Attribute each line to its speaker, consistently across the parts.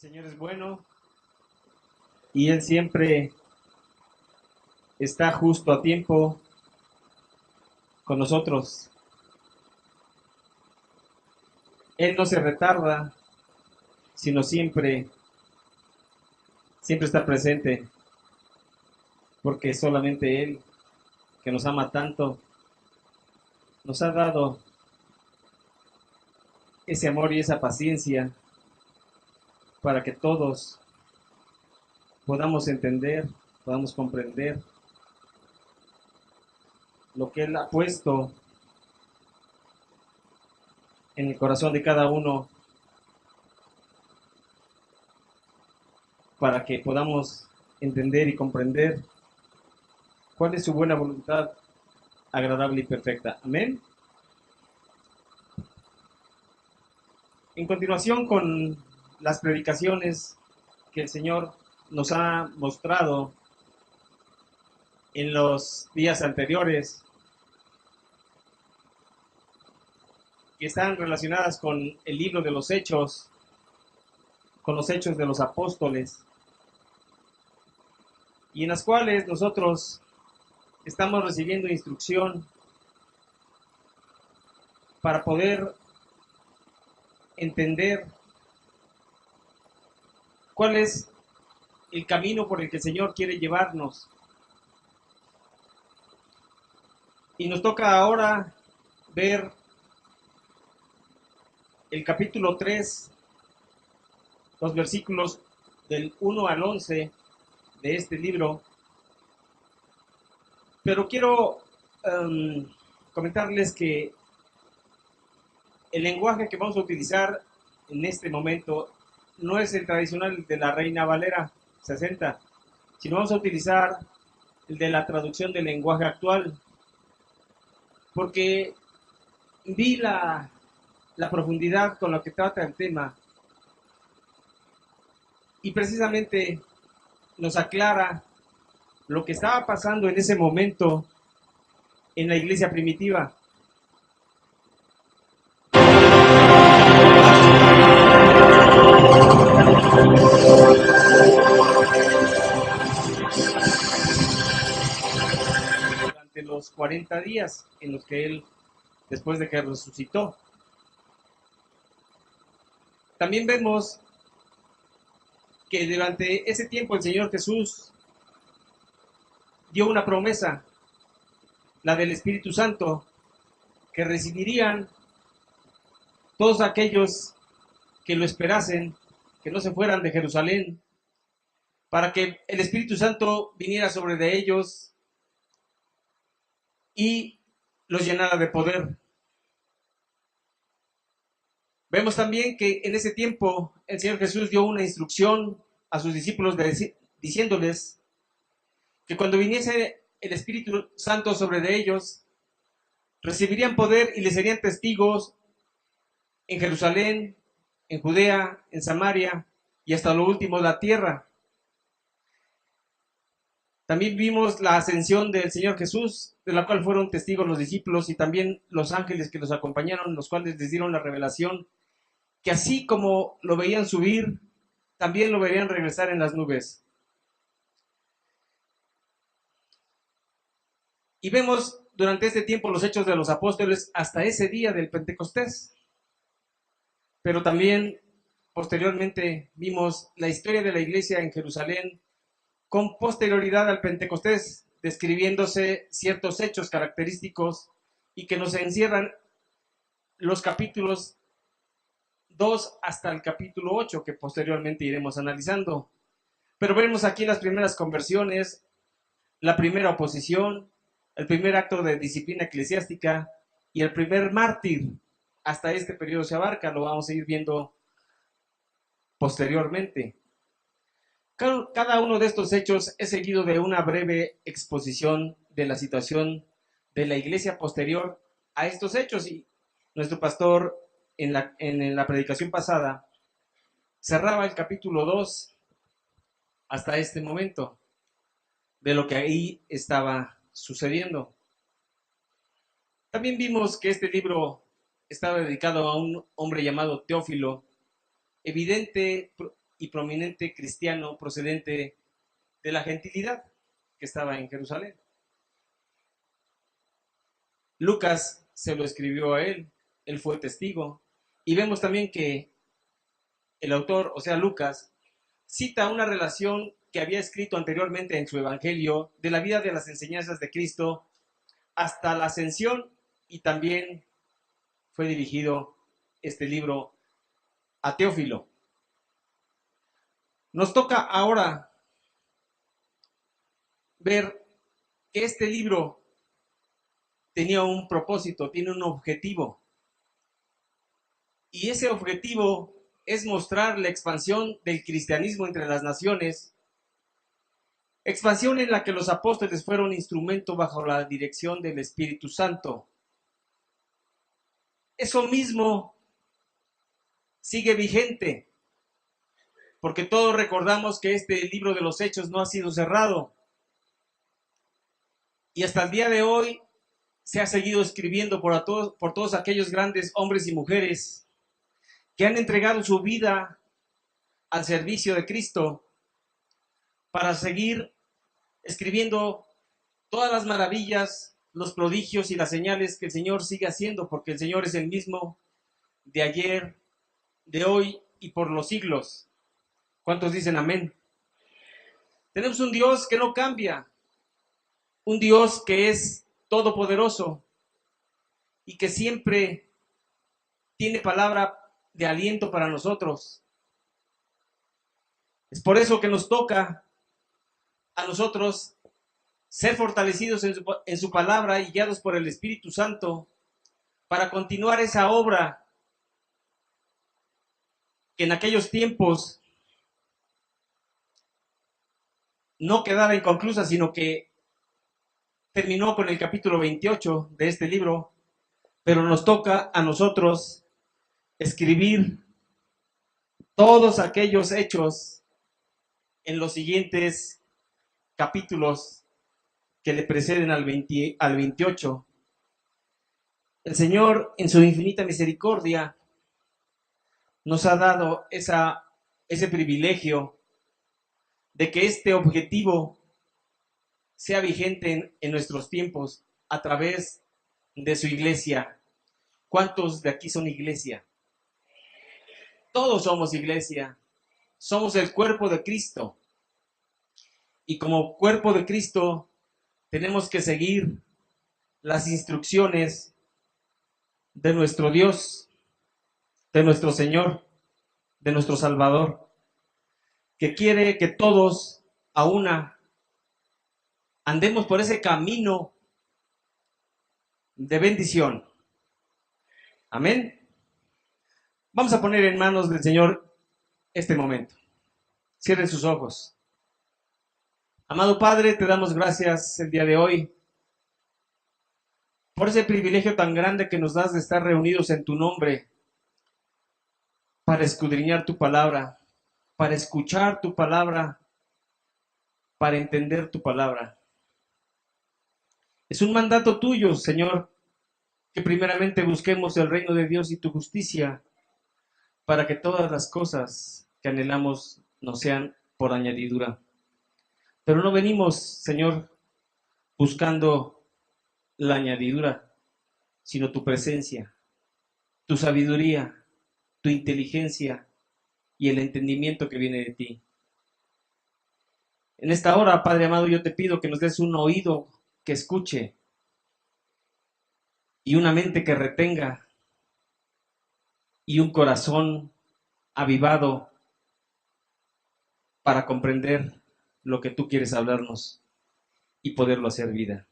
Speaker 1: Señor es bueno y Él siempre está justo a tiempo con nosotros. Él no se retarda, sino siempre está presente, porque solamente Él, que nos ama tanto, nos ha dado ese amor y esa paciencia para que todos podamos entender, podamos comprender lo que Él ha puesto en el corazón de cada uno para que podamos entender y comprender cuál es su buena voluntad agradable y perfecta. Amén. En continuación con las predicaciones que el Señor nos ha mostrado en los días anteriores, que están relacionadas con el libro de los Hechos, con los Hechos de los Apóstoles, y en las cuales nosotros estamos recibiendo instrucción para poder entender cuál es el camino por el que el Señor quiere llevarnos. Y nos toca ahora ver el capítulo 3, los versículos del 1 al 11 de este libro. Pero quiero comentarles que el lenguaje que vamos a utilizar en este momento no es el tradicional de la Reina Valera 60, sino vamos a utilizar el de la traducción del lenguaje actual, porque vi la profundidad con la que trata el tema y precisamente nos aclara lo que estaba pasando en ese momento en la iglesia primitiva. Durante los 40 días en los que él, después de que resucitó. También vemos que durante ese tiempo el Señor Jesús dio una promesa, la del Espíritu Santo, que recibirían todos aquellos que lo esperasen, que no se fueran de Jerusalén, para que el Espíritu Santo viniera sobre de ellos y los llenara de poder. Vemos también que en ese tiempo el Señor Jesús dio una instrucción a sus discípulos diciéndoles que cuando viniese el Espíritu Santo sobre de ellos, recibirían poder y les serían testigos en Jerusalén, en Judea, en Samaria y hasta lo último de la tierra. También vimos la ascensión del Señor Jesús, de la cual fueron testigos los discípulos y también los ángeles que los acompañaron, los cuales les dieron la revelación que así como lo veían subir, también lo verían regresar en las nubes. Y vemos durante este tiempo los hechos de los apóstoles hasta ese día del Pentecostés. Pero también posteriormente vimos la historia de la iglesia en Jerusalén con posterioridad al Pentecostés, describiéndose ciertos hechos característicos y que nos encierran los capítulos 2 hasta el capítulo 8, que posteriormente iremos analizando. Pero vemos aquí las primeras conversiones, la primera oposición, el primer acto de disciplina eclesiástica y el primer mártir. Hasta este periodo se abarca, lo vamos a ir viendo posteriormente. Cada uno de estos hechos es seguido de una breve exposición de la situación de la iglesia posterior a estos hechos, y nuestro pastor en la predicación pasada cerraba el capítulo 2 hasta este momento de lo que ahí estaba sucediendo. También vimos que este libro estaba dedicado a un hombre llamado Teófilo, evidente y prominente cristiano procedente de la gentilidad que estaba en Jerusalén. Lucas se lo escribió a él fue testigo, y vemos también que el autor, o sea, Lucas, cita una relación que había escrito anteriormente en su evangelio de la vida de las enseñanzas de Cristo hasta la ascensión, y también fue dirigido este libro a Teófilo. Nos toca ahora ver que este libro tenía un propósito, tiene un objetivo. Y ese objetivo es mostrar la expansión del cristianismo entre las naciones, expansión en la que los apóstoles fueron instrumento bajo la dirección del Espíritu Santo. Eso mismo sigue vigente, porque todos recordamos que este libro de los Hechos no ha sido cerrado. Y hasta el día de hoy se ha seguido escribiendo por todos aquellos grandes hombres y mujeres que han entregado su vida al servicio de Cristo para seguir escribiendo todas las maravillas, los prodigios y las señales que el Señor sigue haciendo, porque el Señor es el mismo de ayer, de hoy y por los siglos. ¿Cuántos dicen amén? Tenemos un Dios que no cambia, un Dios que es todopoderoso y que siempre tiene palabra de aliento para nosotros. Es por eso que nos toca a nosotros ser fortalecidos en su palabra y guiados por el Espíritu Santo para continuar esa obra que en aquellos tiempos no quedaba inconclusa, sino que terminó con el capítulo 28 de este libro, pero nos toca a nosotros escribir todos aquellos hechos en los siguientes capítulos que le preceden al 28. El Señor, en su infinita misericordia, nos ha dado ese privilegio de que este objetivo sea vigente en nuestros tiempos a través de su iglesia. ¿Cuántos de aquí son iglesia? Todos somos iglesia. Somos el cuerpo de Cristo. Y como cuerpo de Cristo tenemos que seguir las instrucciones de nuestro Dios, de nuestro Señor, de nuestro Salvador, que quiere que todos a una andemos por ese camino de bendición. Amén. Vamos a poner en manos del Señor este momento. Cierren sus ojos. Amado Padre, te damos gracias el día de hoy por ese privilegio tan grande que nos das de estar reunidos en tu nombre para escudriñar tu palabra, para escuchar tu palabra, para entender tu palabra. Es un mandato tuyo, Señor, que primeramente busquemos el reino de Dios y tu justicia, para que todas las cosas que anhelamos nos sean por añadidura. Pero no venimos, Señor, buscando la añadidura, sino tu presencia, tu sabiduría, tu inteligencia y el entendimiento que viene de ti. En esta hora, Padre amado, yo te pido que nos des un oído que escuche y una mente que retenga y un corazón avivado para comprender lo que tú quieres hablarnos y poderlo hacer vida.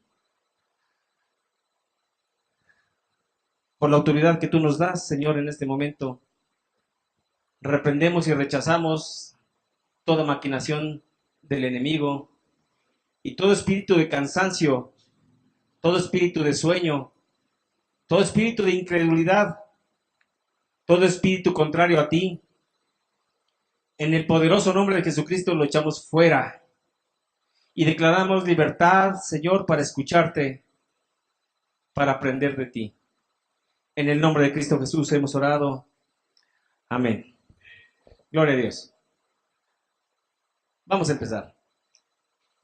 Speaker 1: Por la autoridad que tú nos das, Señor, en este momento, reprendemos y rechazamos toda maquinación del enemigo y todo espíritu de cansancio, todo espíritu de sueño, todo espíritu de incredulidad, todo espíritu contrario a ti. En el poderoso nombre de Jesucristo lo echamos fuera y declaramos libertad, Señor, para escucharte, para aprender de ti. En el nombre de Cristo Jesús hemos orado. Amén. Gloria a Dios. Vamos a empezar.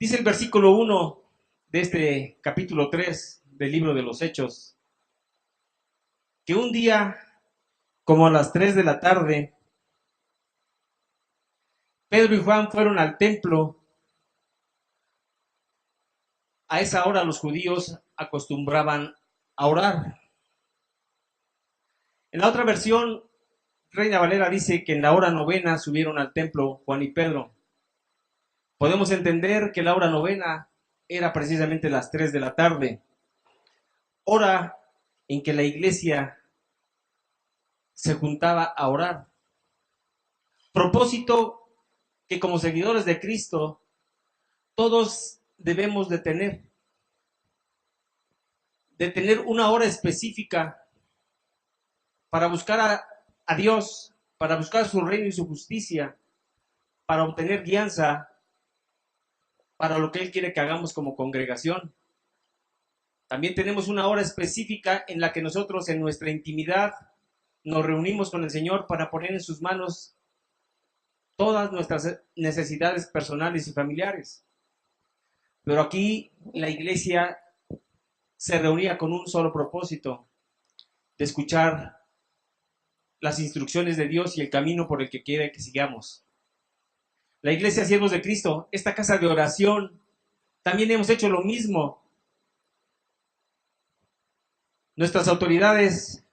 Speaker 1: Dice el versículo 1 de este capítulo 3 del libro de los Hechos, que un día, como a las 3 de la tarde, Pedro y Juan fueron al templo. A esa hora los judíos acostumbraban a orar. En la otra versión, Reina Valera dice que en la hora novena subieron al templo Juan y Pedro. Podemos entender que la hora novena era precisamente las 3 de la tarde, hora en que la iglesia se juntaba a orar. Propósito que como seguidores de Cristo todos debemos de tener una hora específica para buscar a Dios, para buscar su reino y su justicia, para obtener guianza para lo que Él quiere que hagamos como congregación. También tenemos una hora específica en la que nosotros en nuestra intimidad nos reunimos con el Señor para poner en sus manos todas nuestras necesidades personales y familiares. Pero aquí la iglesia se reunía con un solo propósito, de escuchar las instrucciones de Dios y el camino por el que quiere que sigamos. La iglesia Siervos de Cristo, esta casa de oración, también hemos hecho lo mismo. Nuestras autoridades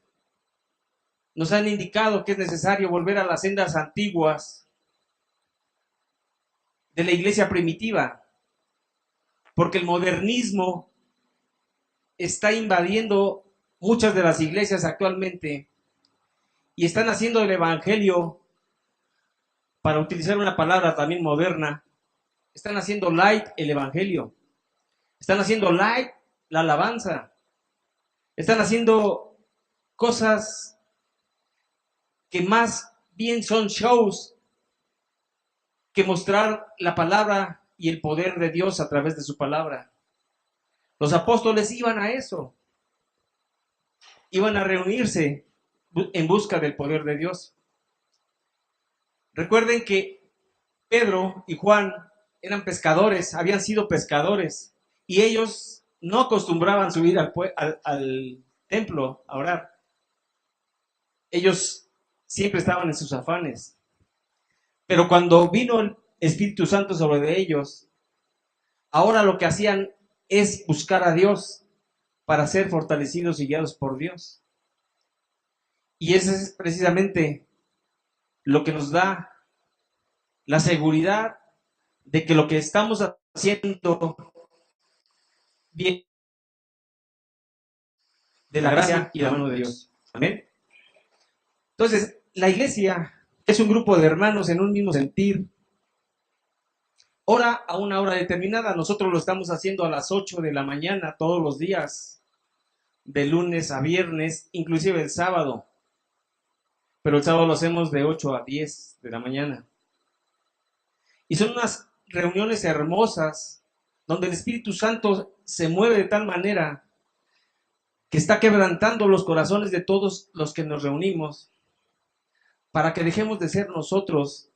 Speaker 1: nos han indicado que es necesario volver a las sendas antiguas de la iglesia primitiva, porque el modernismo está invadiendo muchas de las iglesias actualmente y están haciendo el evangelio, para utilizar una palabra también moderna, están haciendo light el evangelio, están haciendo light la alabanza, están haciendo cosas que más bien son shows que mostrar la palabra y el poder de Dios a través de su palabra. Los apóstoles iban a eso, iban a reunirse en busca del poder de Dios. Recuerden que Pedro y Juan eran pescadores, habían sido pescadores, y ellos no acostumbraban subir al templo a orar. Ellos siempre estaban en sus afanes. Pero cuando vino el Espíritu Santo sobre ellos, ahora lo que hacían es buscar a Dios para ser fortalecidos y guiados por Dios. Y eso es precisamente lo que nos da la seguridad de que lo que estamos haciendo viene de la gracia y la mano de Dios. Amén. Entonces, la iglesia es un grupo de hermanos en un mismo sentir. Ora a una hora determinada. Nosotros lo estamos haciendo a las 8 de la mañana todos los días, de lunes a viernes, inclusive el sábado. Pero el sábado lo hacemos de 8 a 10 de la mañana. Y son unas reuniones hermosas donde el Espíritu Santo se mueve de tal manera que está quebrantando los corazones de todos los que nos reunimos, para que dejemos de ser nosotros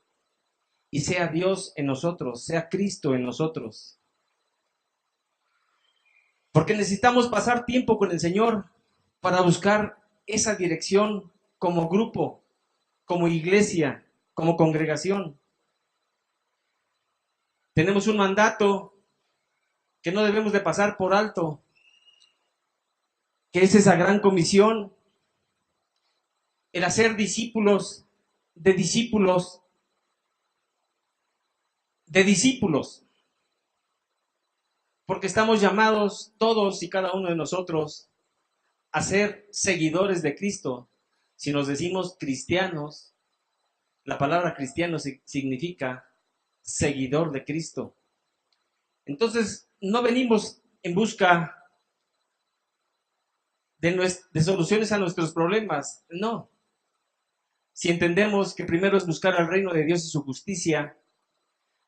Speaker 1: y sea Dios en nosotros, sea Cristo en nosotros. Porque necesitamos pasar tiempo con el Señor para buscar esa dirección como grupo, como iglesia, como congregación. Tenemos un mandato que no debemos de pasar por alto, que es esa gran comisión, el hacer discípulos de discípulos de discípulos, porque estamos llamados todos y cada uno de nosotros a ser seguidores de Cristo. Si nos decimos cristianos, la palabra cristiano significa seguidor de Cristo. Entonces, no venimos en busca de soluciones a nuestros problemas, no. Si entendemos que primero es buscar al reino de Dios y su justicia,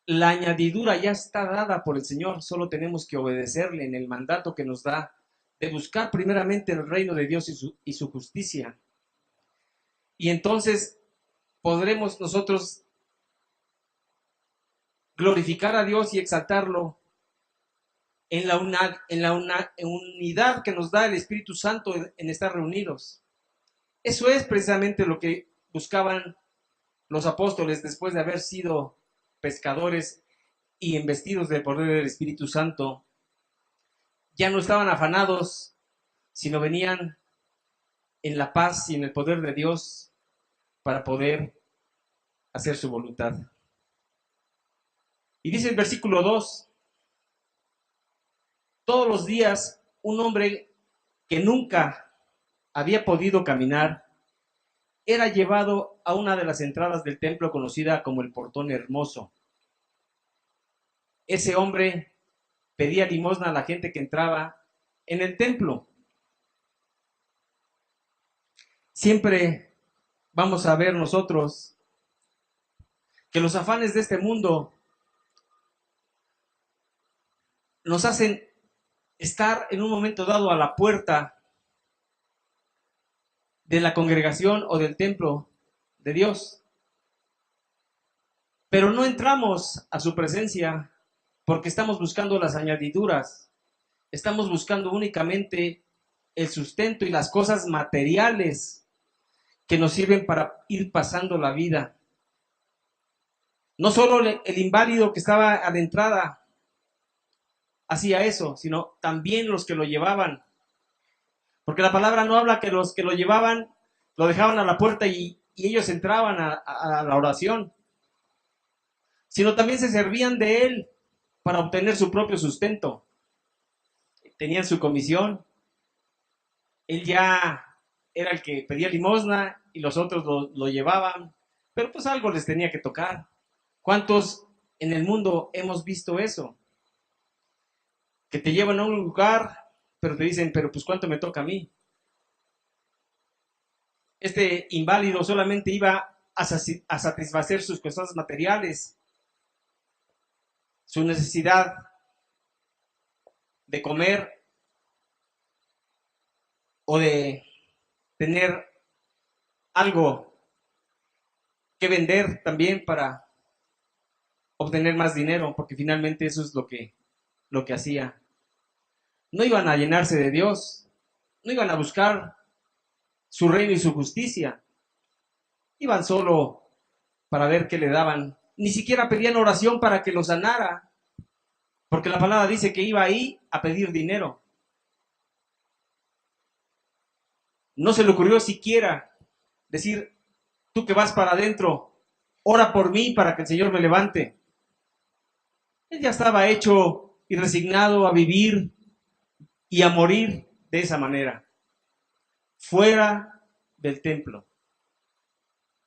Speaker 1: la añadidura ya está dada por el Señor, solo tenemos que obedecerle en el mandato que nos da de buscar primeramente el reino de Dios y su justicia. Y entonces podremos nosotros glorificar a Dios y exaltarlo en la, unidad que nos da el Espíritu Santo en estar reunidos. Eso es precisamente lo que buscaban los apóstoles después de haber sido pescadores y investidos del poder del Espíritu Santo. Ya no estaban afanados, sino venían en la paz y en el poder de Dios para poder hacer su voluntad. Y dice el versículo 2, todos los días un hombre que nunca había podido caminar era llevado a una de las entradas del templo conocida como el Portón Hermoso. Ese hombre pedía limosna a la gente que entraba en el templo. Siempre vamos a ver nosotros que los afanes de este mundo nos hacen estar en un momento dado a la puerta de la congregación o del templo de Dios. Pero no entramos a su presencia porque estamos buscando las añadiduras, estamos buscando únicamente el sustento y las cosas materiales que nos sirven para ir pasando la vida. No solo el inválido que estaba a la entrada hacía eso, sino también los que lo llevaban. Porque la palabra no habla que los que lo llevaban lo dejaban a la puerta y ellos entraban a la oración, sino también se servían de él para obtener su propio sustento. Tenían su comisión, él ya era el que pedía limosna y los otros lo llevaban, pero pues algo les tenía que tocar. ¿Cuántos en el mundo hemos visto eso? Que te llevan a un lugar, pero te dicen, pero pues ¿cuánto me toca a mí? Este inválido solamente iba a satisfacer sus cosas materiales, su necesidad de comer o de tener algo que vender también para obtener más dinero, porque finalmente eso es lo que hacía. No iban a llenarse de Dios, no iban a buscar su reino y su justicia, iban solo para ver qué le daban. Ni siquiera pedían oración para que lo sanara, porque la palabra dice que iba ahí a pedir dinero. No se le ocurrió siquiera decir, tú que vas para adentro, ora por mí para que el Señor me levante. Él ya estaba hecho y resignado a vivir y a morir de esa manera, fuera del templo,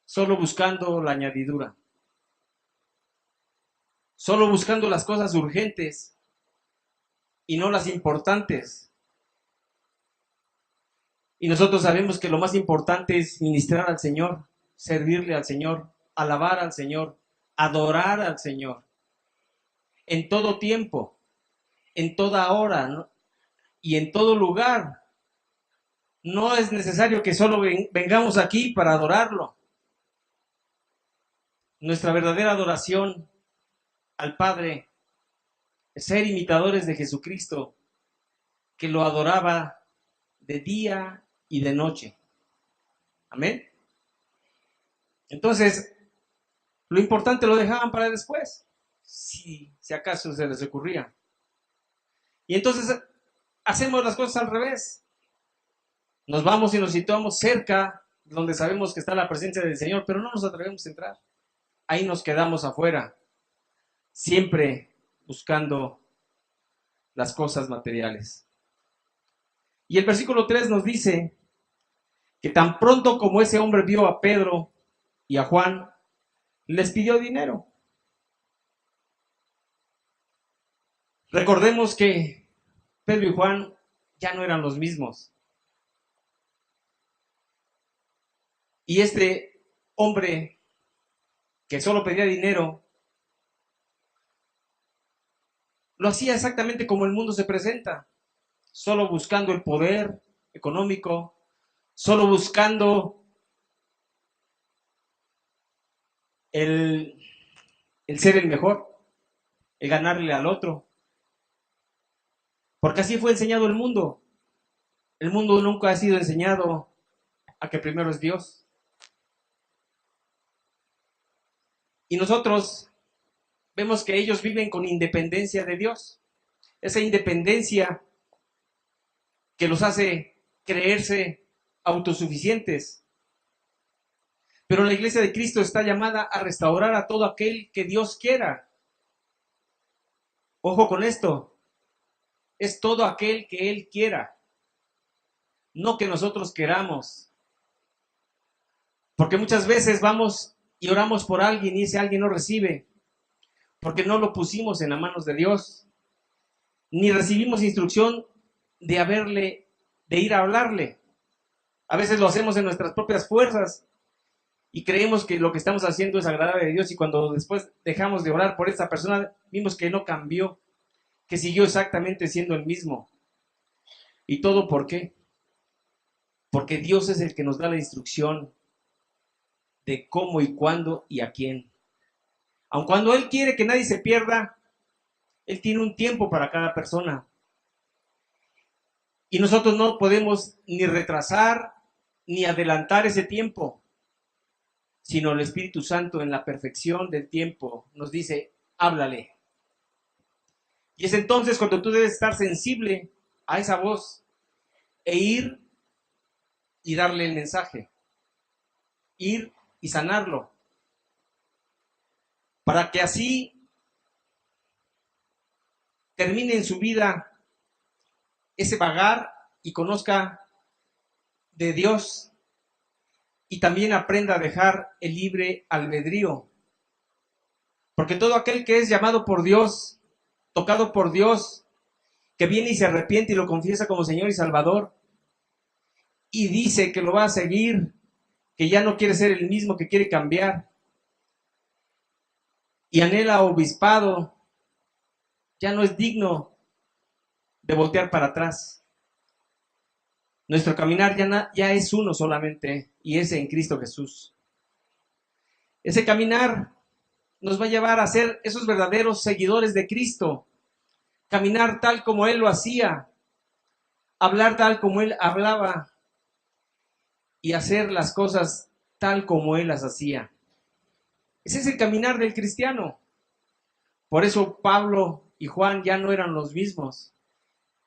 Speaker 1: solo buscando la añadidura, solo buscando las cosas urgentes y no las importantes. Y nosotros sabemos que lo más importante es ministrar al Señor, servirle al Señor, alabar al Señor, adorar al Señor, en todo tiempo, en toda hora, ¿no? Y en todo lugar. No es necesario que solo vengamos aquí para adorarlo. Nuestra verdadera adoración al Padre es ser imitadores de Jesucristo, que lo adoraba de día y de noche. Amén. Entonces, lo importante lo dejaban para después, si acaso se les ocurría. Y entonces hacemos las cosas al revés. Nos vamos y nos situamos cerca, donde sabemos que está la presencia del Señor, pero no nos atrevemos a entrar. Ahí nos quedamos afuera, siempre buscando las cosas materiales. Y el versículo 3 nos dice que tan pronto como ese hombre vio a Pedro y a Juan, les pidió dinero. Recordemos que Pedro y Juan ya no eran los mismos. Y este hombre que solo pedía dinero, lo hacía exactamente como el mundo se presenta, solo buscando el poder económico, solo buscando el ser el mejor. el ganarle al otro. Porque así fue enseñado el mundo. El mundo nunca ha sido enseñado a que primero es Dios. Y nosotros vemos que ellos viven con independencia de Dios. Esa independencia que los hace creerse autosuficientes. Pero la iglesia de Cristo está llamada a restaurar a todo aquel que Dios quiera. Ojo con esto. Es todo aquel que Él quiera. No que nosotros queramos. Porque muchas veces vamos y oramos por alguien y ese alguien no recibe. Porque no lo pusimos en las manos de Dios. Ni recibimos instrucción de ir a hablarle. A veces lo hacemos en nuestras propias fuerzas y creemos que lo que estamos haciendo es agradable a Dios, y cuando después dejamos de orar por esa persona, vimos que no cambió, que siguió exactamente siendo el mismo. ¿Y todo por qué? Porque Dios es el que nos da la instrucción de cómo y cuándo y a quién. Aun cuando Él quiere que nadie se pierda, Él tiene un tiempo para cada persona. Y nosotros no podemos ni retrasar ni adelantar ese tiempo, sino el Espíritu Santo en la perfección del tiempo nos dice, háblale. Y es entonces cuando tú debes estar sensible a esa voz e ir y darle el mensaje, ir y sanarlo, para que así termine en su vida ese vagar y conozca de Dios, y también aprenda a dejar el libre albedrío. Porque todo aquel que es llamado por Dios, tocado por Dios, que viene y se arrepiente y lo confiesa como Señor y Salvador, y dice que lo va a seguir, que ya no quiere ser el mismo, que quiere cambiar, y anhela obispado, ya no es digno de voltear para atrás. Nuestro caminar ya es uno solamente, y es en Cristo Jesús. Ese caminar nos va a llevar a ser esos verdaderos seguidores de Cristo, caminar tal como Él lo hacía, hablar tal como Él hablaba y hacer las cosas tal como Él las hacía. Ese es el caminar del cristiano. Por eso Pablo y Juan ya no eran los mismos.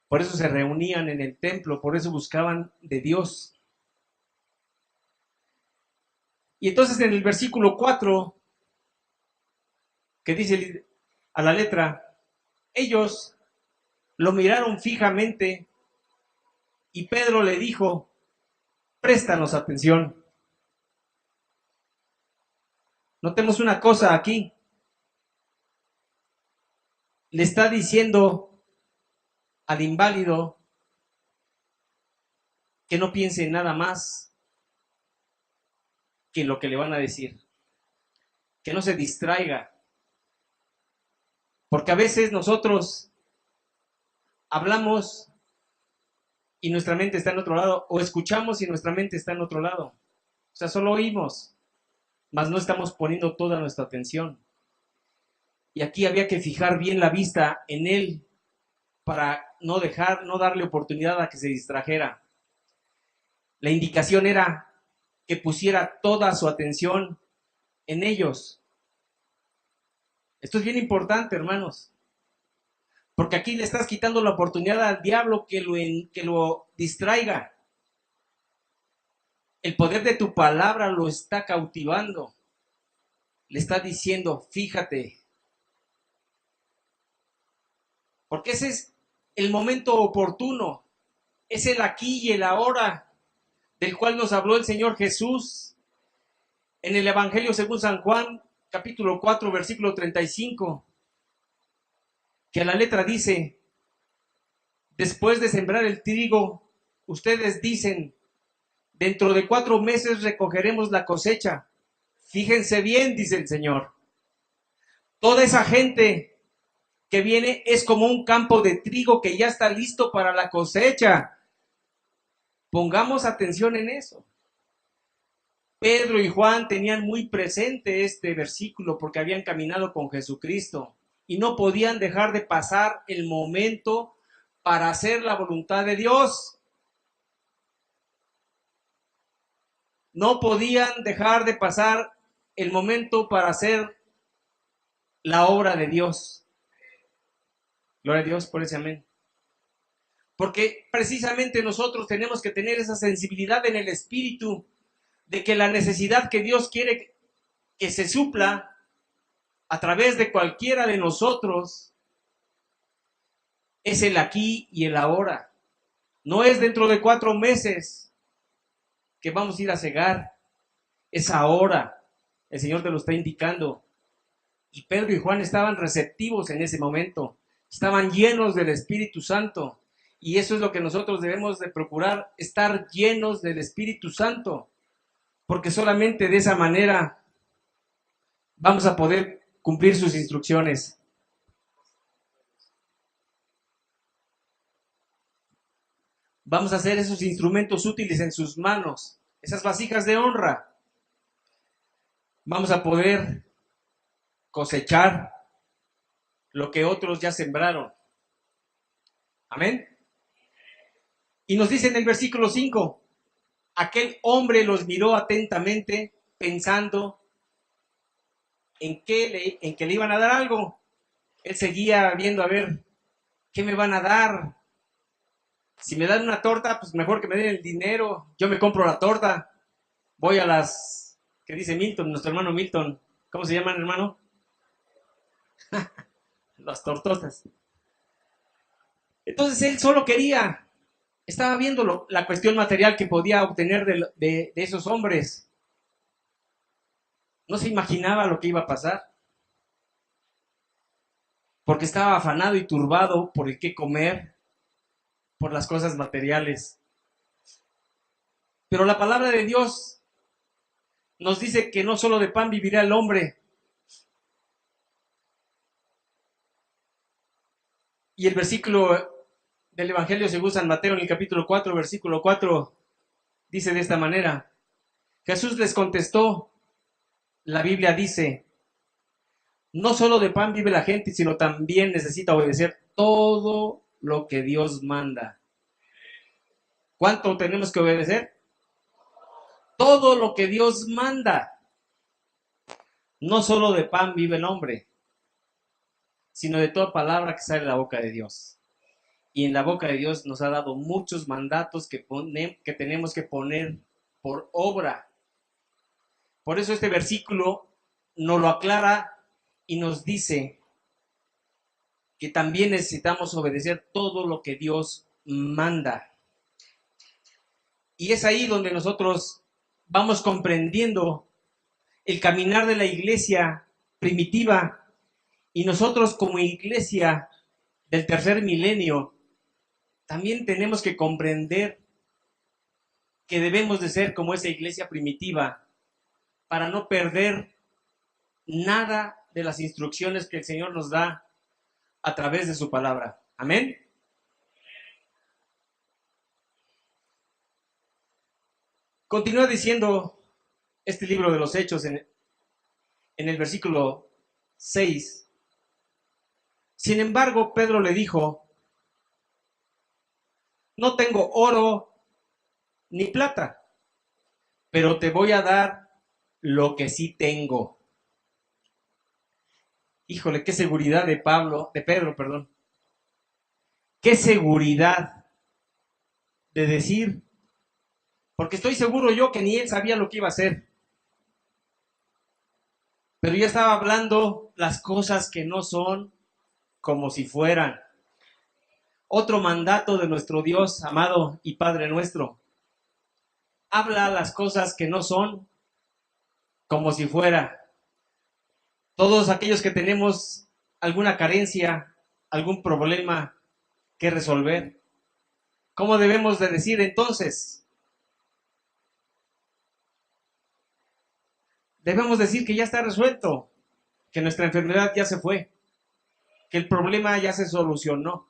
Speaker 1: Por eso se reunían en el templo, por eso buscaban de Dios. Y entonces en el versículo 4, que dice a la letra, ellos lo miraron fijamente y Pedro le dijo, préstanos atención. Notemos una cosa aquí. Le está diciendo al inválido que no piense en nada más que en lo que le van a decir. Que no se distraiga. Porque a veces nosotros hablamos y nuestra mente está en otro lado, o escuchamos y nuestra mente está en otro lado. O sea, solo oímos, mas no estamos poniendo toda nuestra atención. Y aquí había que fijar bien la vista en él para no darle oportunidad a que se distrajera. La indicación era que pusiera toda su atención en ellos. Esto es bien importante, hermanos, porque aquí le estás quitando la oportunidad al diablo que lo distraiga. El poder de tu palabra lo está cautivando. Le está diciendo, fíjate. Porque ese es el momento oportuno. Es el aquí y el ahora del cual nos habló el Señor Jesús en el Evangelio según San Juan, capítulo 4, versículo 35, que a la letra dice, después de sembrar el trigo, ustedes dicen, dentro de 4 meses recogeremos la cosecha. Fíjense bien, dice el Señor. Toda esa gente que viene es como un campo de trigo que ya está listo para la cosecha. Pongamos atención en eso. Pedro y Juan tenían muy presente este versículo porque habían caminado con Jesucristo. y no podían dejar de pasar el momento para hacer la voluntad de Dios. No podían dejar de pasar el momento para hacer la obra de Dios. Gloria a Dios por ese amén. Porque precisamente nosotros tenemos que tener esa sensibilidad en el espíritu de que la necesidad que Dios quiere que se supla a través de cualquiera de nosotros es el aquí y el ahora. No es dentro de 4 meses que vamos a ir a cegar, es ahora. El Señor te lo está indicando. Y Pedro y Juan estaban receptivos en ese momento, estaban llenos del Espíritu Santo. Y eso es lo que nosotros debemos de procurar, estar llenos del Espíritu Santo, porque solamente de esa manera vamos a poder cumplir sus instrucciones. Vamos a hacer esos instrumentos útiles en sus manos, esas vasijas de honra. Vamos a poder cosechar lo que otros ya sembraron. Amén. Y nos dice en el versículo 5, aquel hombre los miró atentamente pensando en que le iban a dar algo. Él seguía viendo a ver qué me van a dar. Si me dan una torta, pues mejor que me den el dinero. Yo me compro la torta. Voy a las, ¿qué dice Milton? Nuestro hermano Milton. ¿Cómo se llaman, hermano? Las tortotas. Entonces él solo quería, estaba viendo la cuestión material que podía obtener de esos hombres. No se imaginaba lo que iba a pasar. Porque estaba afanado y turbado por el qué comer, por las cosas materiales. Pero la palabra de Dios nos dice que no solo de pan vivirá el hombre. Y el versículo del Evangelio según San Mateo en el capítulo 4, versículo 4, dice de esta manera. Jesús les contestó, la Biblia dice, no solo de pan vive la gente, sino también necesita obedecer todo lo que Dios manda. ¿Cuánto tenemos que obedecer? Todo lo que Dios manda. No solo de pan vive el hombre, sino de toda palabra que sale de la boca de Dios. Y en la boca de Dios nos ha dado muchos mandatos que tenemos que poner por obra. Por eso este versículo nos lo aclara y nos dice que también necesitamos obedecer todo lo que Dios manda. Y es ahí donde nosotros vamos comprendiendo el caminar de la iglesia primitiva y nosotros como iglesia del tercer milenio también tenemos que comprender que debemos de ser como esa iglesia primitiva para no perder nada de las instrucciones que el Señor nos da a través de su palabra. Amén. Continúa diciendo este libro de los Hechos en el versículo 6. Sin embargo, Pedro le dijo, no tengo oro ni plata, pero te voy a dar lo que sí tengo. Híjole, qué seguridad de Pedro, perdón. Qué seguridad de decir, porque estoy seguro yo que ni él sabía lo que iba a hacer. Pero ya estaba hablando las cosas que no son como si fueran. Otro mandato de nuestro Dios amado y Padre nuestro. Habla las cosas que no son como si fuera. Todos aquellos que tenemos alguna carencia, algún problema que resolver, ¿cómo debemos de decir entonces? Debemos decir que ya está resuelto, que nuestra enfermedad ya se fue, que el problema ya se solucionó,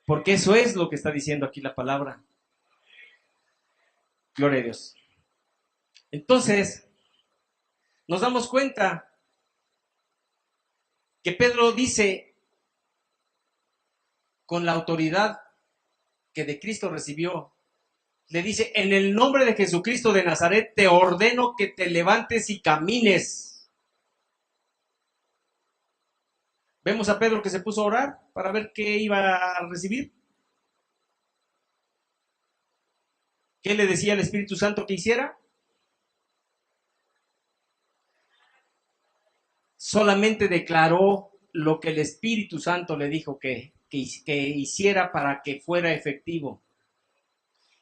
Speaker 1: porque eso es lo que está diciendo aquí la palabra. Gloria a Dios. Entonces, nos damos cuenta que Pedro dice con la autoridad que de Cristo recibió, le dice, en el nombre de Jesucristo de Nazaret te ordeno que te levantes y camines. Vemos a Pedro que se puso a orar para ver qué iba a recibir. ¿Qué le decía el Espíritu Santo que hiciera? Solamente declaró lo que el Espíritu Santo le dijo que hiciera para que fuera efectivo.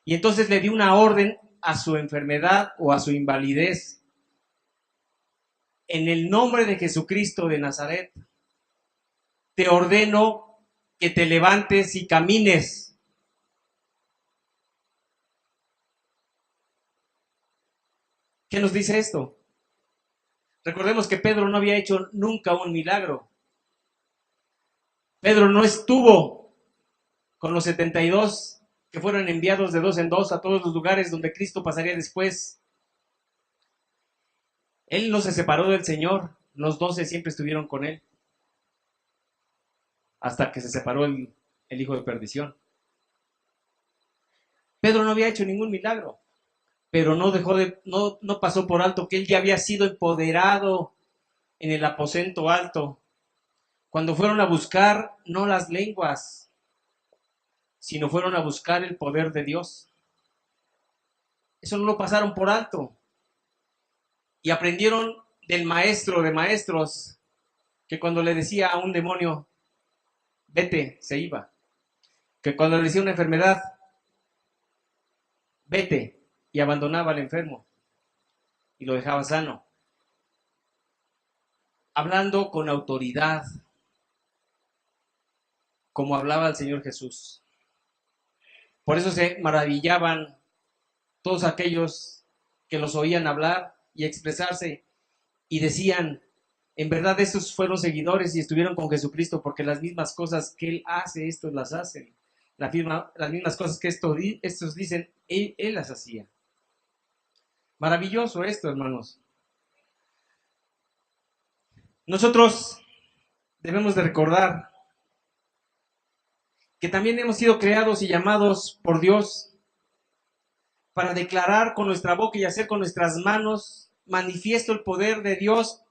Speaker 1: Y entonces le dio una orden a su enfermedad o a su invalidez. En el nombre de Jesucristo de Nazaret, te ordeno que te levantes y camines. ¿Qué nos dice esto? Recordemos que Pedro no había hecho nunca un milagro. Pedro no estuvo con los 72 que fueron enviados de dos en dos a todos los lugares donde Cristo pasaría después. Él no se separó del Señor, los 12 siempre estuvieron con él, hasta que se separó el hijo de perdición. Pedro no había hecho ningún milagro, pero no pasó por alto que él ya había sido empoderado en el aposento alto. Cuando fueron a buscar no las lenguas, sino fueron a buscar el poder de Dios. Eso no lo pasaron por alto. Y aprendieron del maestro de maestros, que cuando le decía a un demonio, vete, se iba. Que cuando le decía una enfermedad, vete, y abandonaba al enfermo y lo dejaba sano. Hablando con autoridad, como hablaba el Señor Jesús. Por eso se maravillaban todos aquellos que los oían hablar y expresarse y decían, en verdad estos fueron seguidores y estuvieron con Jesucristo, porque las mismas cosas que Él hace, estos las hacen. Las mismas cosas que estos dicen, él las hacía. Maravilloso esto, hermanos. Nosotros debemos de recordar que también hemos sido creados y llamados por Dios para declarar con nuestra boca y hacer con nuestras manos manifiesto el poder de Dios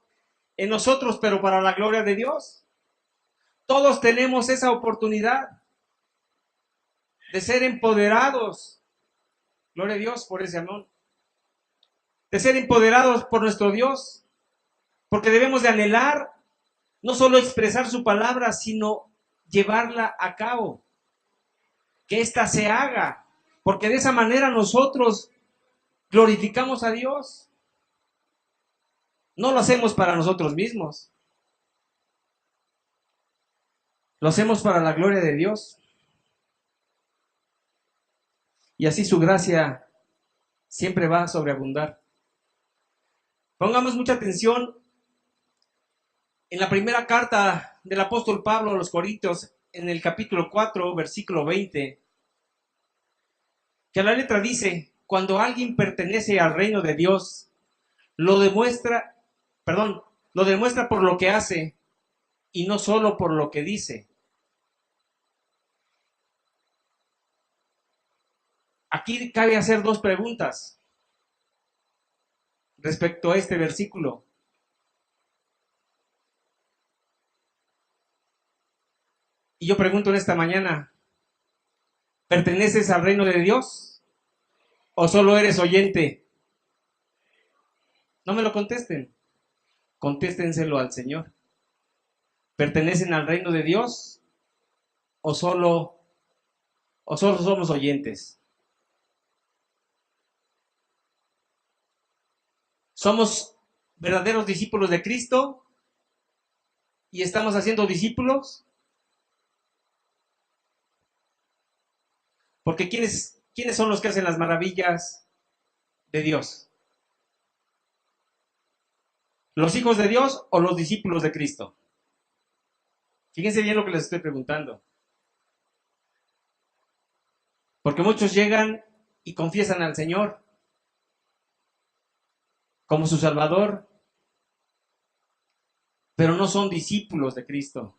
Speaker 1: en nosotros, pero para la gloria de Dios. Todos tenemos esa oportunidad de ser empoderados. Gloria a Dios por ese amor. De ser empoderados por nuestro Dios. Porque debemos de anhelar no solo expresar su palabra, sino llevarla a cabo. Que ésta se haga. Porque de esa manera nosotros glorificamos a Dios. No lo hacemos para nosotros mismos. Lo hacemos para la gloria de Dios. Y así su gracia siempre va a sobreabundar. Pongamos mucha atención en la primera carta del apóstol Pablo a los Corintios, en el capítulo 4, versículo 20, que a la letra dice, cuando alguien pertenece al reino de Dios, lo demuestra por lo que hace y no solo por lo que dice. Aquí cabe hacer dos preguntas respecto a este versículo. Y yo pregunto en esta mañana, ¿perteneces al reino de Dios o solo eres oyente? No me lo contesten, contéstenselo al Señor. ¿Pertenecen al reino de Dios o solo somos oyentes? ¿Somos verdaderos discípulos de Cristo y estamos haciendo discípulos? Porque ¿quiénes son los que hacen las maravillas de Dios? ¿Los hijos de Dios o los discípulos de Cristo? Fíjense bien lo que les estoy preguntando. Porque muchos llegan y confiesan al Señor como su Salvador, pero no son discípulos de Cristo.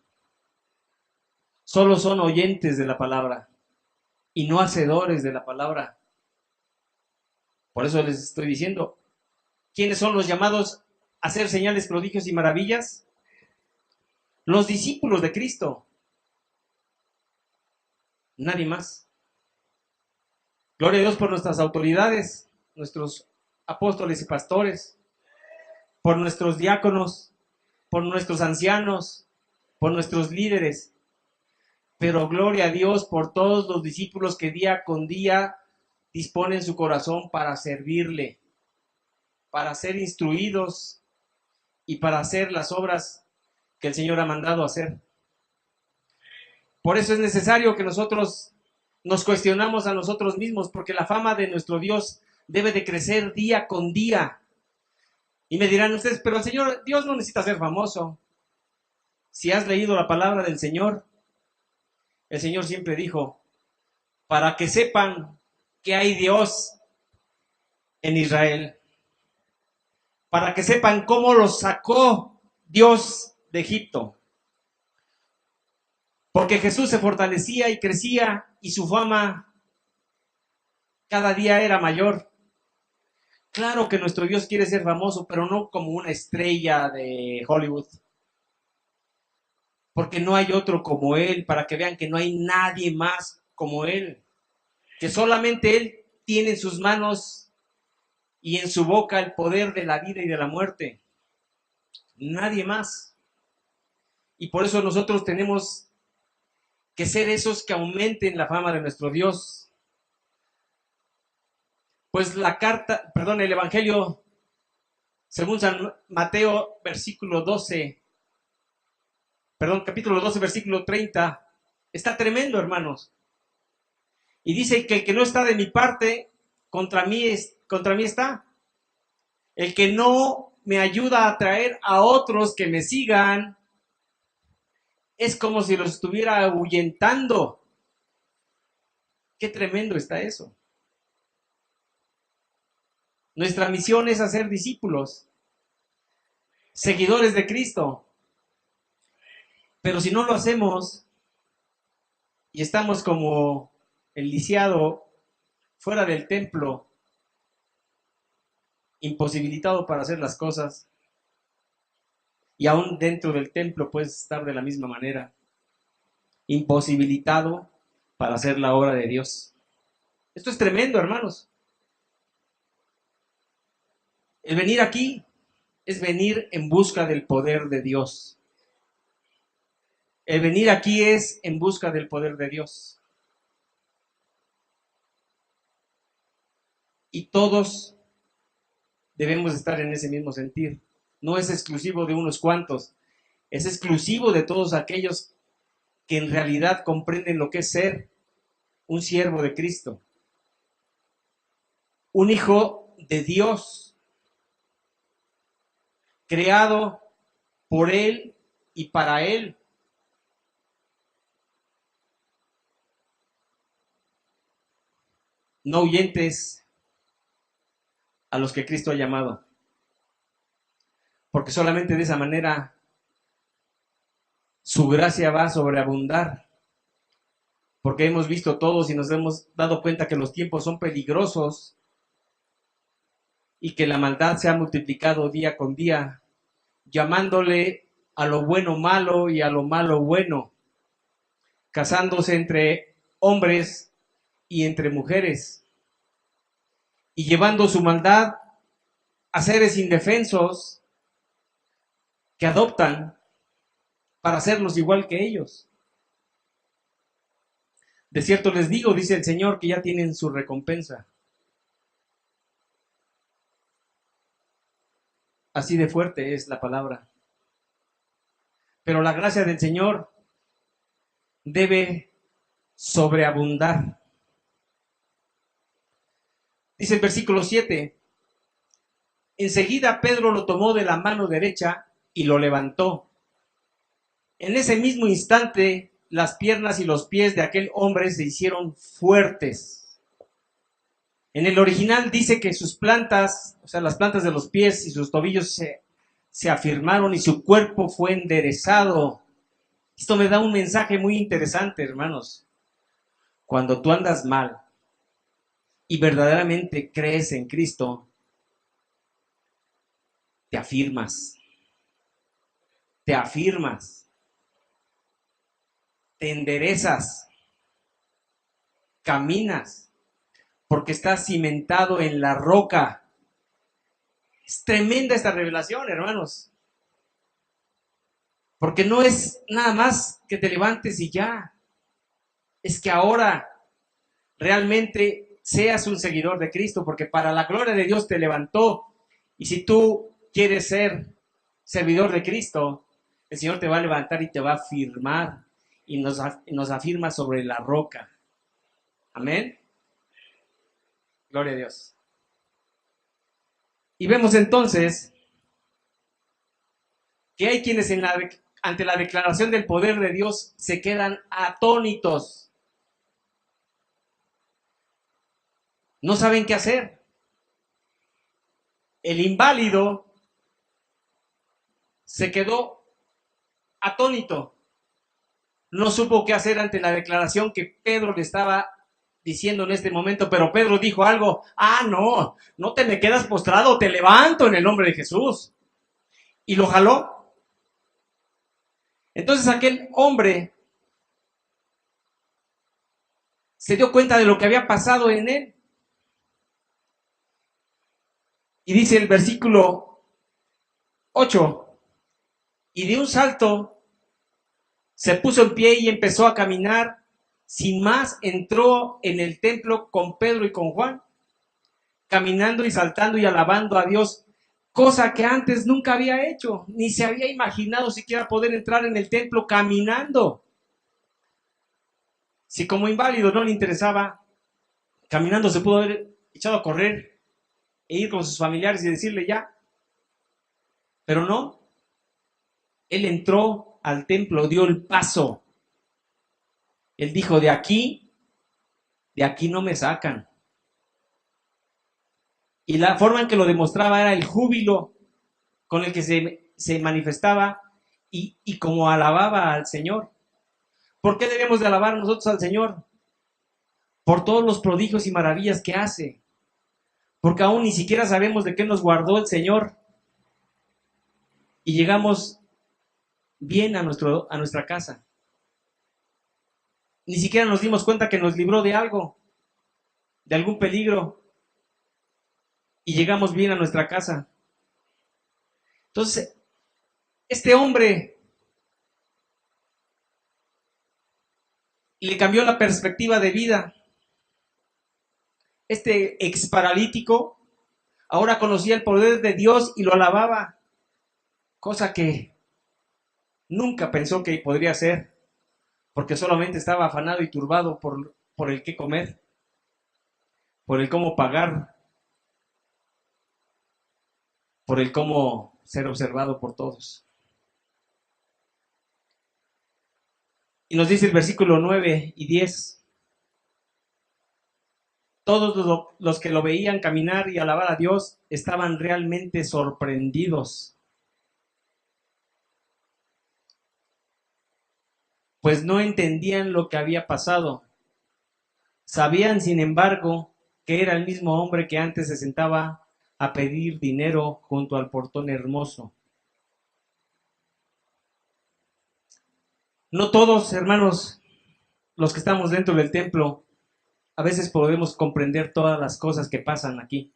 Speaker 1: Solo son oyentes de la palabra y no hacedores de la palabra. Por eso les estoy diciendo, ¿quiénes son los llamados a hacer señales, prodigios y maravillas? Los discípulos de Cristo. Nadie más. Gloria a Dios por nuestras autoridades, nuestros apóstoles y pastores, por nuestros diáconos, por nuestros ancianos, por nuestros líderes. Pero gloria a Dios por todos los discípulos que día con día disponen su corazón para servirle, para ser instruidos y para hacer las obras que el Señor ha mandado hacer. Por eso es necesario que nosotros nos cuestionamos a nosotros mismos, porque la fama de nuestro Dios debe de crecer día con día. Y me dirán ustedes, pero el Señor, Dios no necesita ser famoso. Si has leído la palabra del Señor, el Señor siempre dijo, para que sepan que hay Dios en Israel, para que sepan cómo los sacó Dios de Egipto. Porque Jesús se fortalecía y crecía y su fama cada día era mayor. Claro que nuestro Dios quiere ser famoso, pero no como una estrella de Hollywood. Porque no hay otro como Él, para que vean que no hay nadie más como Él. Que solamente Él tiene en sus manos y en su boca el poder de la vida y de la muerte. Nadie más. Y por eso nosotros tenemos que ser esos que aumenten la fama de nuestro Dios. Pues el Evangelio según San Mateo, capítulo 12, versículo 30, está tremendo, hermanos. Y dice que el que no está de mi parte, contra mí está. El que no me ayuda a atraer a otros que me sigan, es como si los estuviera ahuyentando. Qué tremendo está eso. Nuestra misión es hacer discípulos, seguidores de Cristo. Pero si no lo hacemos y estamos como el lisiado fuera del templo, imposibilitado para hacer las cosas, y aún dentro del templo puedes estar de la misma manera, imposibilitado para hacer la obra de Dios. Esto es tremendo, hermanos. El venir aquí es venir en busca del poder de Dios. El venir aquí es en busca del poder de Dios. Y todos debemos estar en ese mismo sentir. No es exclusivo de unos cuantos, es exclusivo de todos aquellos que en realidad comprenden lo que es ser un siervo de Cristo, un hijo de Dios, creado por Él y para Él. No huyentes a los que Cristo ha llamado, porque solamente de esa manera su gracia va a sobreabundar, porque hemos visto todos y nos hemos dado cuenta que los tiempos son peligrosos y que la maldad se ha multiplicado día con día, llamándole a lo bueno malo y a lo malo bueno, casándose entre hombres y entre mujeres, y llevando su maldad a seres indefensos que adoptan para hacerlos igual que ellos. De cierto les digo, dice el Señor, que ya tienen su recompensa. Así de fuerte es la palabra. Pero la gracia del Señor debe sobreabundar. Dice el versículo 7, enseguida Pedro lo tomó de la mano derecha y lo levantó. En ese mismo instante, las piernas y los pies de aquel hombre se hicieron fuertes. En el original dice que sus plantas, o sea, las plantas de los pies y sus tobillos se se afirmaron y su cuerpo fue enderezado. Esto me da un mensaje muy interesante, hermanos. Cuando tú andas mal y verdaderamente crees en Cristo, te afirmas, te afirmas, te enderezas, caminas, porque estás cimentado en la roca. Es tremenda esta revelación, hermanos. Porque no es nada más que te levantes y ya. Es que ahora realmente seas un seguidor de Cristo, porque para la gloria de Dios te levantó. Y si tú quieres ser servidor de Cristo, el Señor te va a levantar y te va a afirmar. Y nos afirma sobre la roca. Amén. Gloria a Dios. Y vemos entonces que hay quienes ante la declaración del poder de Dios se quedan atónitos. No saben qué hacer. El inválido se quedó atónito. No supo qué hacer ante la declaración que Pedro le estaba diciendo en este momento, pero Pedro dijo algo: no, no te me quedas postrado, te levanto en el nombre de Jesús. Y lo jaló. Entonces aquel hombre se dio cuenta de lo que había pasado en él. Y dice el versículo 8, y de un salto se puso en pie y empezó a caminar. Sin más, entró en el templo con Pedro y con Juan, caminando y saltando y alabando a Dios, cosa que antes nunca había hecho, ni se había imaginado siquiera poder entrar en el templo caminando. Si como inválido no le interesaba, caminando se pudo haber echado a correr e ir con sus familiares y decirle ya, pero no. Él entró al templo, dio el paso. Él dijo: de aquí no me sacan. Y la forma en que lo demostraba era el júbilo con el que se manifestaba y como alababa al Señor. ¿Por qué debemos de alabar nosotros al Señor? Por todos los prodigios y maravillas que hace. Porque aún ni siquiera sabemos de qué nos guardó el Señor. Y llegamos bien a nuestra casa. Ni siquiera nos dimos cuenta que nos libró de algo, de algún peligro. Y llegamos bien a nuestra casa. Entonces, este hombre le cambió la perspectiva de vida. Este ex paralítico ahora conocía el poder de Dios y lo alababa, cosa que nunca pensó que podría hacer, porque solamente estaba afanado y turbado por el qué comer, por el cómo pagar, por el cómo ser observado por todos. Y nos dice el versículo 9 y 10: todos los que lo veían caminar y alabar a Dios estaban realmente sorprendidos, pues no entendían lo que había pasado. Sabían, sin embargo, que era el mismo hombre que antes se sentaba a pedir dinero junto al portón hermoso. No todos, hermanos, los que estamos dentro del templo, a veces podemos comprender todas las cosas que pasan aquí.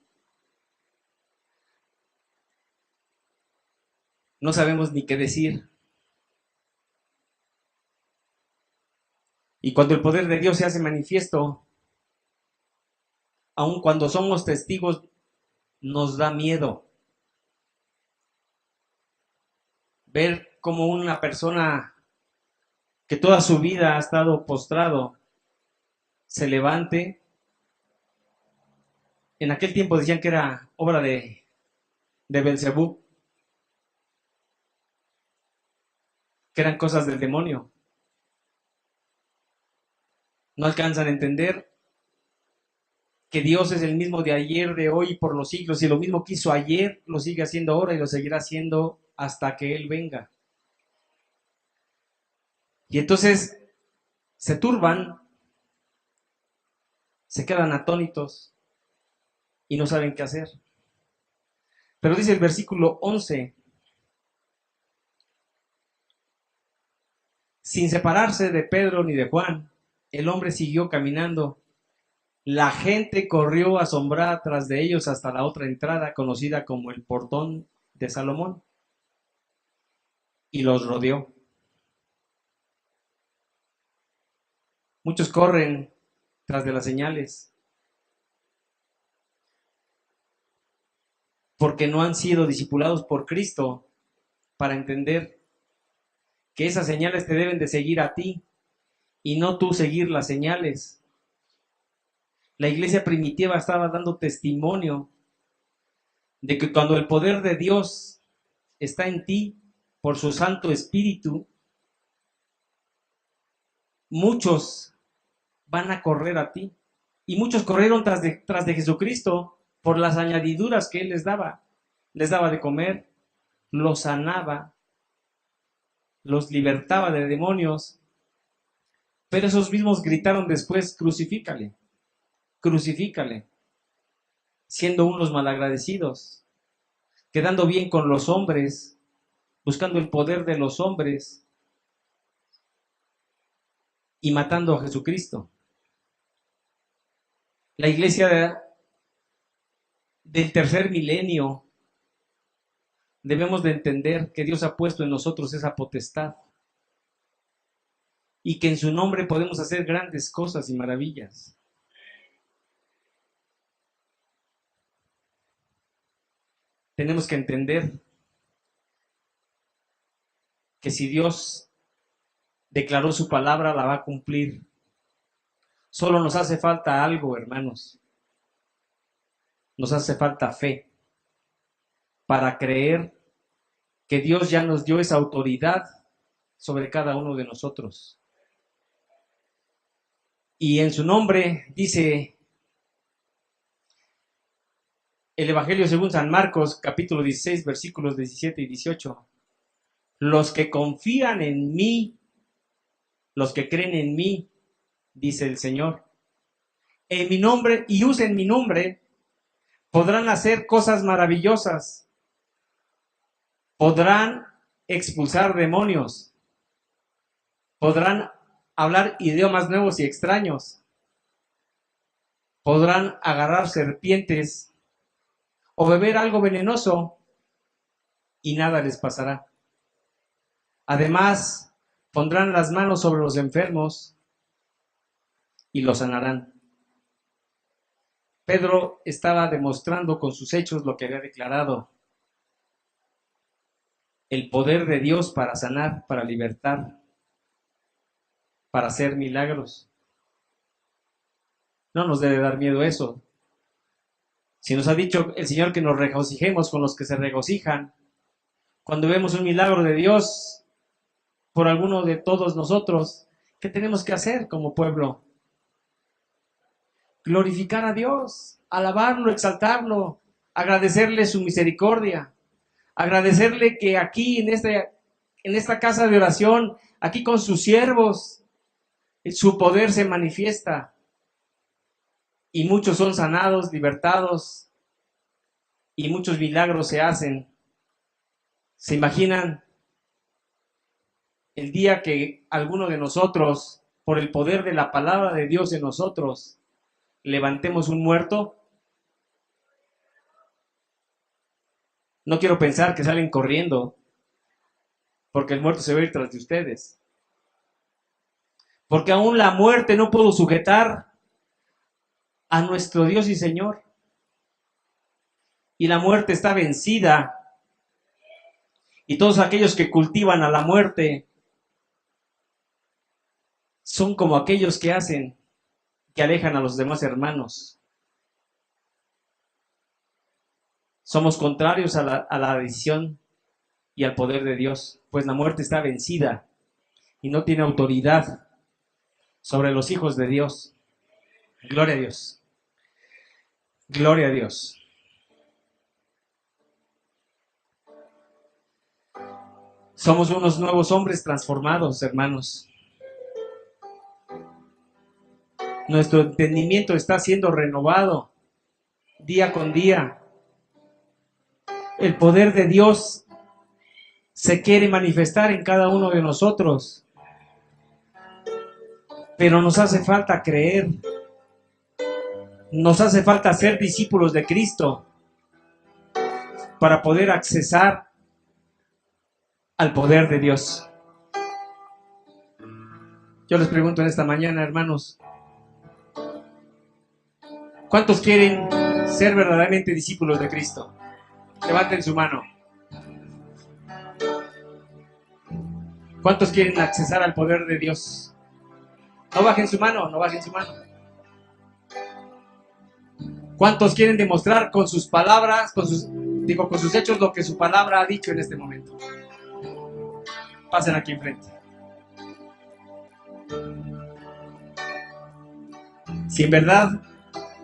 Speaker 1: No sabemos ni qué decir. Y cuando el poder de Dios se hace manifiesto, aun cuando somos testigos, nos da miedo ver cómo una persona que toda su vida ha estado postrado se levante. En aquel tiempo decían que era obra de Belzebú, que eran cosas del demonio. No alcanzan a entender que Dios es el mismo de ayer, de hoy y por los siglos, y lo mismo que hizo ayer, lo sigue haciendo ahora y lo seguirá haciendo hasta que Él venga. Y entonces se turban, se quedan atónitos y no saben qué hacer. Pero dice el versículo 11, sin separarse de Pedro ni de Juan, el hombre siguió caminando. La gente corrió asombrada tras de ellos hasta la otra entrada, conocida como el portón de Salomón, y los rodeó. Muchos corren tras de las señales, porque no han sido discipulados por Cristo para entender que esas señales te deben de seguir a ti y no tú seguir las señales. La iglesia primitiva estaba dando testimonio de que cuando el poder de Dios está en ti por su Santo Espíritu, muchos van a correr a ti. Y muchos corrieron tras de Jesucristo por las añadiduras que Él les daba. Les daba de comer, los sanaba, los libertaba de demonios. Pero esos mismos gritaron después, crucifícale, crucifícale, siendo unos malagradecidos, quedando bien con los hombres, buscando el poder de los hombres y matando a Jesucristo. La iglesia del tercer milenio debemos de entender que Dios ha puesto en nosotros esa potestad y que en su nombre podemos hacer grandes cosas y maravillas. Tenemos que entender que si Dios declaró su palabra, la va a cumplir. Solo nos hace falta algo, hermanos. Nos hace falta fe para creer que Dios ya nos dio esa autoridad sobre cada uno de nosotros. Y en su nombre dice el Evangelio según San Marcos, capítulo 16, versículos 17 y 18. Los que confían en mí, los que creen en mí, dice el Señor, en mi nombre y usen mi nombre, podrán hacer cosas maravillosas, podrán expulsar demonios, podrán hablar idiomas nuevos y extraños, podrán agarrar serpientes o beber algo venenoso y nada les pasará. Además, pondrán las manos sobre los enfermos y los sanarán. Pedro estaba demostrando con sus hechos lo que había declarado: el poder de Dios para sanar, para libertar, para hacer milagros. No nos debe dar miedo eso. Si nos ha dicho el Señor que nos regocijemos con los que se regocijan, cuando vemos un milagro de Dios por alguno de todos nosotros, ¿qué tenemos que hacer como pueblo? Glorificar a Dios, alabarlo, exaltarlo, agradecerle su misericordia, agradecerle que aquí en esta casa de oración, aquí con sus siervos, su poder se manifiesta y muchos son sanados, libertados y muchos milagros se hacen. ¿Se imaginan el día que alguno de nosotros, por el poder de la palabra de Dios en nosotros, levantemos un muerto? No quiero pensar que salen corriendo, porque el muerto se va a ir tras de ustedes. Porque aún la muerte no pudo sujetar a nuestro Dios y Señor. Y la muerte está vencida. Y todos aquellos que cultivan a la muerte son como aquellos que hacen, que alejan a los demás hermanos. Somos contrarios a la decisión y al poder de Dios, pues la muerte está vencida y no tiene autoridad sobre los hijos de Dios. Gloria a Dios. Gloria a Dios. Somos unos nuevos hombres transformados, hermanos. Nuestro entendimiento está siendo renovado día con día. El poder de Dios se quiere manifestar en cada uno de nosotros, pero nos hace falta creer, nos hace falta ser discípulos de Cristo para poder accesar al poder de Dios. Yo les pregunto en esta mañana, hermanos, ¿cuántos quieren ser verdaderamente discípulos de Cristo? Levanten su mano. ¿Cuántos quieren accesar al poder de Dios? No bajen su mano, no bajen su mano. ¿Cuántos quieren demostrar con sus palabras, con sus hechos lo que su palabra ha dicho en este momento? Pasen aquí enfrente. Si en verdad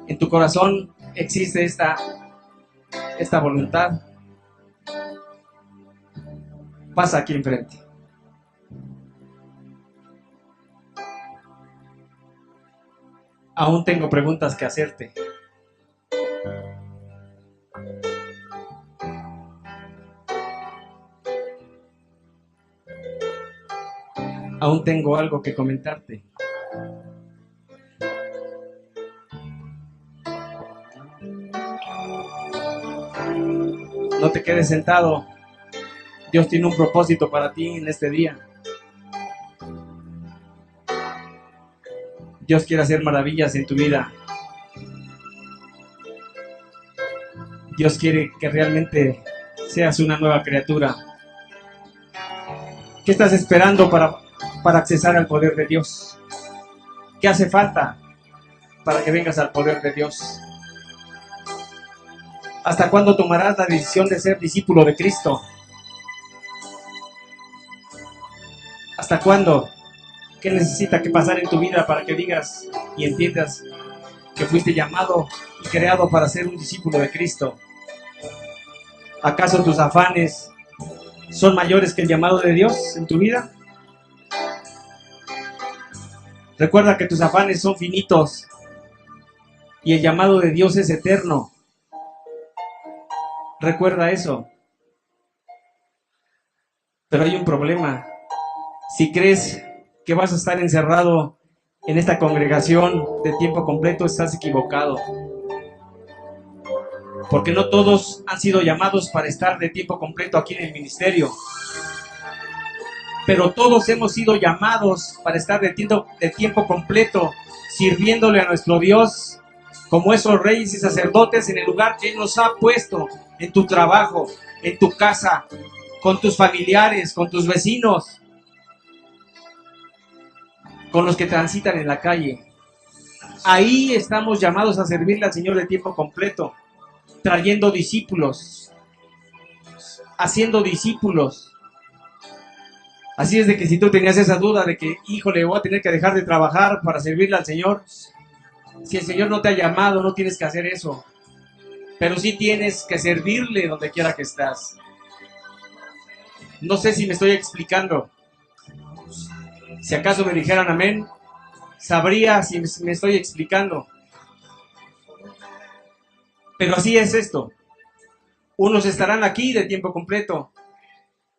Speaker 1: en tu corazón existe esta voluntad, pasa aquí enfrente. Aún tengo preguntas que hacerte. Aún tengo algo que comentarte. No te quedes sentado. Dios tiene un propósito para ti en este día. Dios quiere hacer maravillas en tu vida. Dios quiere que realmente seas una nueva criatura. ¿Qué estás esperando para accesar al poder de Dios? ¿Qué hace falta para que vengas al poder de Dios? ¿Hasta cuándo tomarás la decisión de ser discípulo de Cristo? ¿Hasta cuándo? ¿Qué necesita que pasar en tu vida para que digas y entiendas que fuiste llamado y creado para ser un discípulo de Cristo? ¿Acaso tus afanes son mayores que el llamado de Dios en tu vida? Recuerda que tus afanes son finitos y el llamado de Dios es eterno. Recuerda eso. Pero hay un problema. Si crees que vas a estar encerrado en esta congregación de tiempo completo, estás equivocado. Porque no todos han sido llamados para estar de tiempo completo aquí en el ministerio. Pero todos hemos sido llamados para estar de tiempo completo, sirviéndole a nuestro Dios, como esos reyes y sacerdotes en el lugar que Él nos ha puesto, en tu trabajo, en tu casa, con tus familiares, con tus vecinos, con los que transitan en la calle. Ahí estamos llamados a servirle al Señor de tiempo completo, trayendo discípulos, haciendo discípulos. Así es de que si tú tenías esa duda de que, híjole, voy a tener que dejar de trabajar para servirle al Señor, si el Señor no te ha llamado, no tienes que hacer eso. Pero sí tienes que servirle donde quiera que estás. No sé si me estoy explicando. Si acaso me dijeran amén, sabría si me estoy explicando. Pero así es esto. Unos estarán aquí de tiempo completo.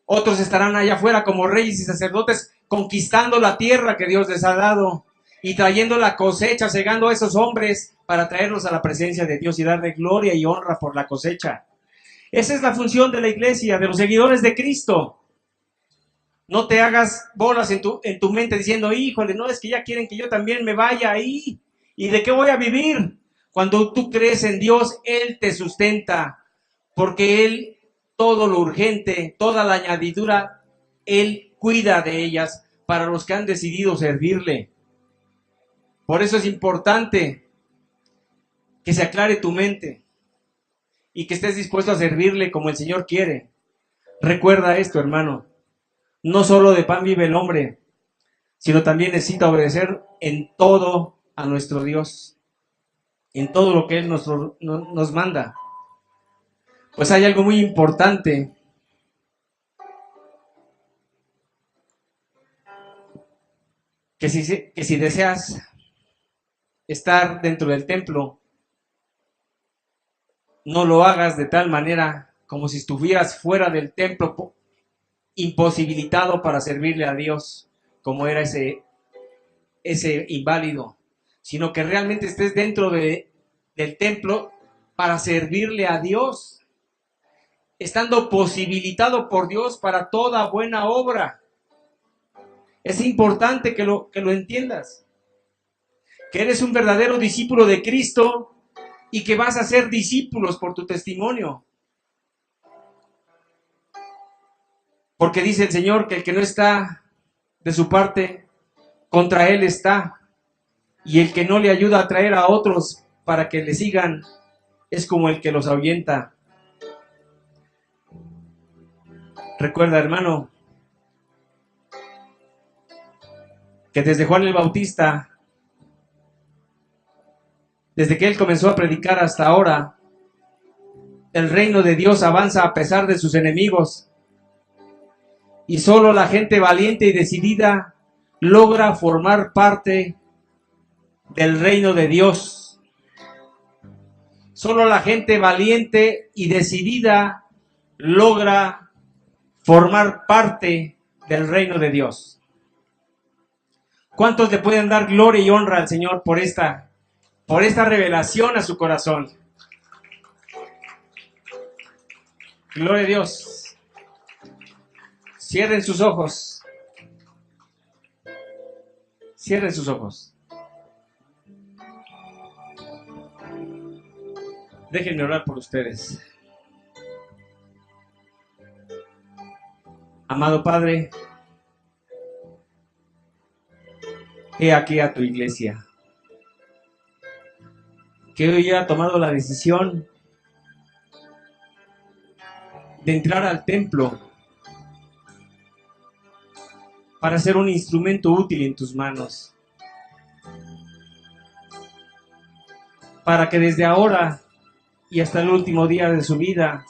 Speaker 1: Otros estarán allá afuera como reyes y sacerdotes conquistando la tierra que Dios les ha dado y trayendo la cosecha, cegando a esos hombres para traerlos a la presencia de Dios y darle gloria y honra por la cosecha. Esa es la función de la iglesia, de los seguidores de Cristo. No te hagas bolas en tu mente diciendo, híjole, no, es que ya quieren que yo también me vaya ahí. ¿Y de qué voy a vivir? Cuando tú crees en Dios, Él te sustenta, porque Él, todo lo urgente, toda la añadidura, Él cuida de ellas para los que han decidido servirle. Por eso es importante que se aclare tu mente y que estés dispuesto a servirle como el Señor quiere. Recuerda esto, hermano. No solo de pan vive el hombre, sino también necesita obedecer en todo a nuestro Dios, en todo lo que Él nos manda. Pues hay algo muy importante que si deseas estar dentro del templo, no lo hagas de tal manera como si estuvieras fuera del templo, imposibilitado para servirle a Dios, como era ese inválido, sino que realmente estés dentro del templo para servirle a Dios, estando posibilitado por Dios para toda buena obra. Es importante que lo entiendas, que eres un verdadero discípulo de Cristo y que vas a ser discípulos por tu testimonio. Porque dice el Señor que el que no está de su parte, contra él está. Y el que no le ayuda a traer a otros para que le sigan, es como el que los ahuyenta. Recuerda, hermano, que desde Juan el Bautista, desde que él comenzó a predicar hasta ahora, el reino de Dios avanza a pesar de sus enemigos. Y solo la gente valiente y decidida logra formar parte del reino de Dios. Solo la gente valiente y decidida logra formar parte del reino de Dios. ¿Cuántos le pueden dar gloria y honra al Señor por esta revelación a su corazón? Gloria a Dios. Cierren sus ojos. Cierren sus ojos. Déjenme orar por ustedes. Amado Padre, he aquí a tu iglesia, que hoy ha tomado la decisión de entrar al templo para ser un instrumento útil en tus manos, para que desde ahora y hasta el último día de su vida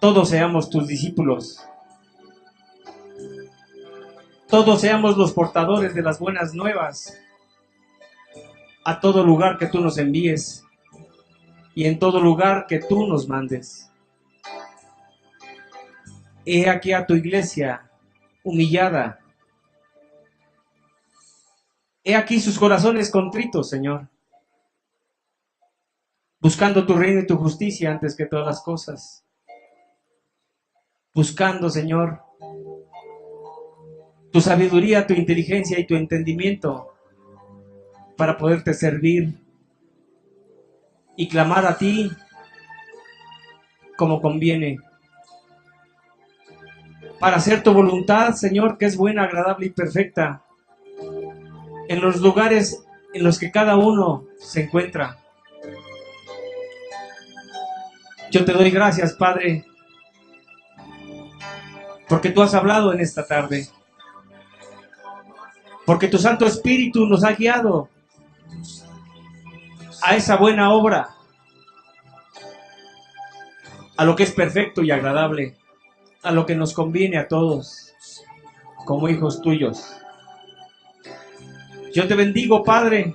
Speaker 1: todos seamos tus discípulos, todos seamos los portadores de las buenas nuevas a todo lugar que tú nos envíes y en todo lugar que tú nos mandes. He aquí a tu iglesia humillada. He aquí sus corazones contritos, Señor, buscando tu reino y tu justicia antes que todas las cosas. Buscando, Señor, tu sabiduría, tu inteligencia y tu entendimiento para poderte servir y clamar a ti como conviene. Para hacer tu voluntad, Señor, que es buena, agradable y perfecta, en los lugares en los que cada uno se encuentra. Yo te doy gracias, Padre, porque tú has hablado en esta tarde, porque tu Santo Espíritu nos ha guiado a esa buena obra, a lo que es perfecto y agradable, a lo que nos conviene a todos como hijos tuyos. Yo te bendigo, Padre,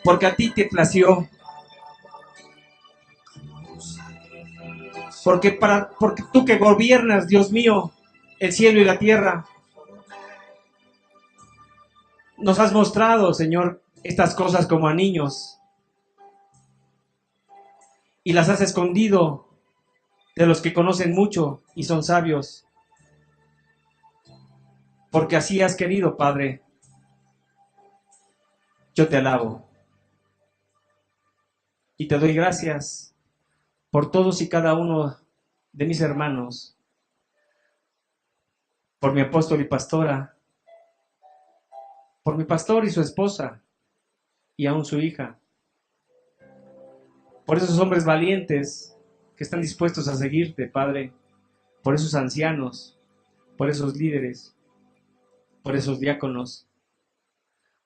Speaker 1: porque a ti te plació, porque tú que gobiernas, Dios mío, el cielo y la tierra, nos has mostrado, Señor, estas cosas como a niños y las has escondido de los que conocen mucho y son sabios, porque así has querido, Padre. Yo te alabo y te doy gracias por todos y cada uno de mis hermanos, por mi apóstol y pastora, por mi pastor y su esposa, y aún su hija, por esos hombres valientes que están dispuestos a seguirte, Padre, por esos ancianos, por esos líderes, por esos diáconos,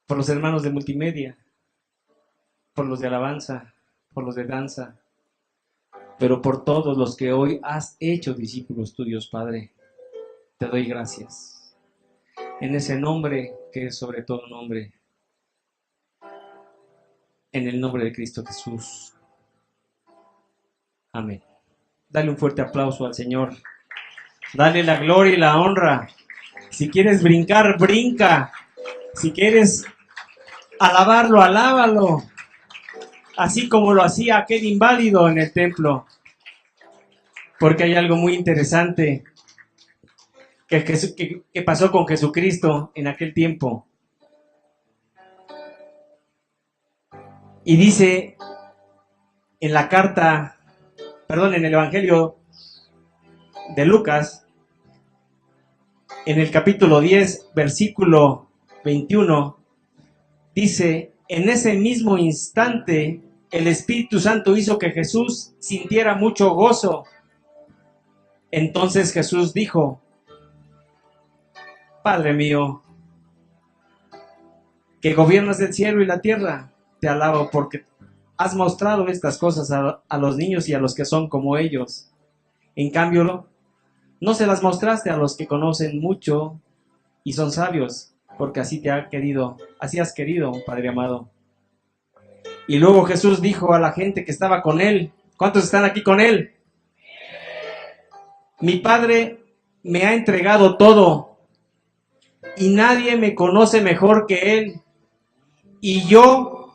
Speaker 1: por los hermanos de multimedia, por los de alabanza, por los de danza, pero por todos los que hoy has hecho discípulos tuyos, Padre. te doy gracias. En ese nombre que es sobre todo nombre, en el nombre de Cristo Jesús. Amén. Dale un fuerte aplauso al Señor. Dale la gloria y la honra. Si quieres brincar, brinca. Si quieres alabarlo, alábalo. Así como lo hacía aquel inválido en el templo. Porque hay algo muy interesante que pasó con Jesucristo en aquel tiempo. Y dice en la carta, en el Evangelio de Lucas, en el capítulo 10, versículo 21, dice, en ese mismo instante el Espíritu Santo hizo que Jesús sintiera mucho gozo. Entonces Jesús dijo, Padre mío, que gobiernas el cielo y la tierra, te alabo porque has mostrado estas cosas a los niños y a los que son como ellos. En cambio, no se las mostraste a los que conocen mucho y son sabios, porque así has querido, Padre amado. Y luego Jesús dijo a la gente que estaba con él, ¿cuántos están aquí con él? Mi Padre me ha entregado todo y nadie me conoce mejor que él. Y yo,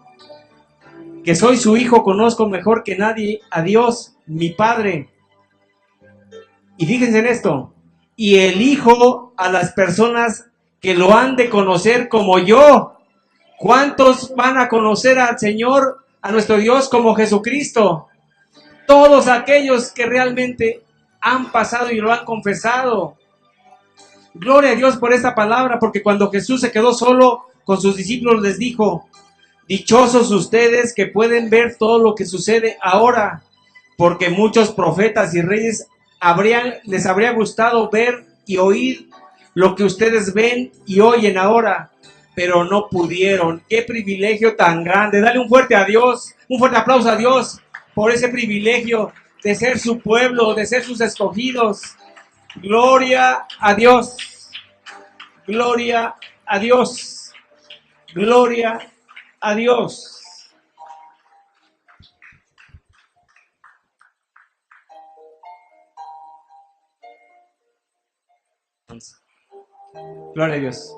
Speaker 1: que soy su hijo, conozco mejor que nadie a Dios, mi Padre. Y fíjense en esto, y elijo a las personas que lo han de conocer como yo. ¿Cuántos van a conocer al Señor, a nuestro Dios como Jesucristo? Todos aquellos que realmente han pasado y lo han confesado. Gloria a Dios por esta palabra, porque cuando Jesús se quedó solo con sus discípulos les dijo, dichosos ustedes que pueden ver todo lo que sucede ahora, porque muchos profetas y reyes les habría gustado ver y oír lo que ustedes ven y oyen ahora, pero no pudieron. ¡Qué privilegio tan grande! Dale un fuerte aplauso a Dios por ese privilegio de ser su pueblo, de ser sus escogidos. Gloria a Dios, gloria a Dios, gloria a Dios. Gloria a Dios.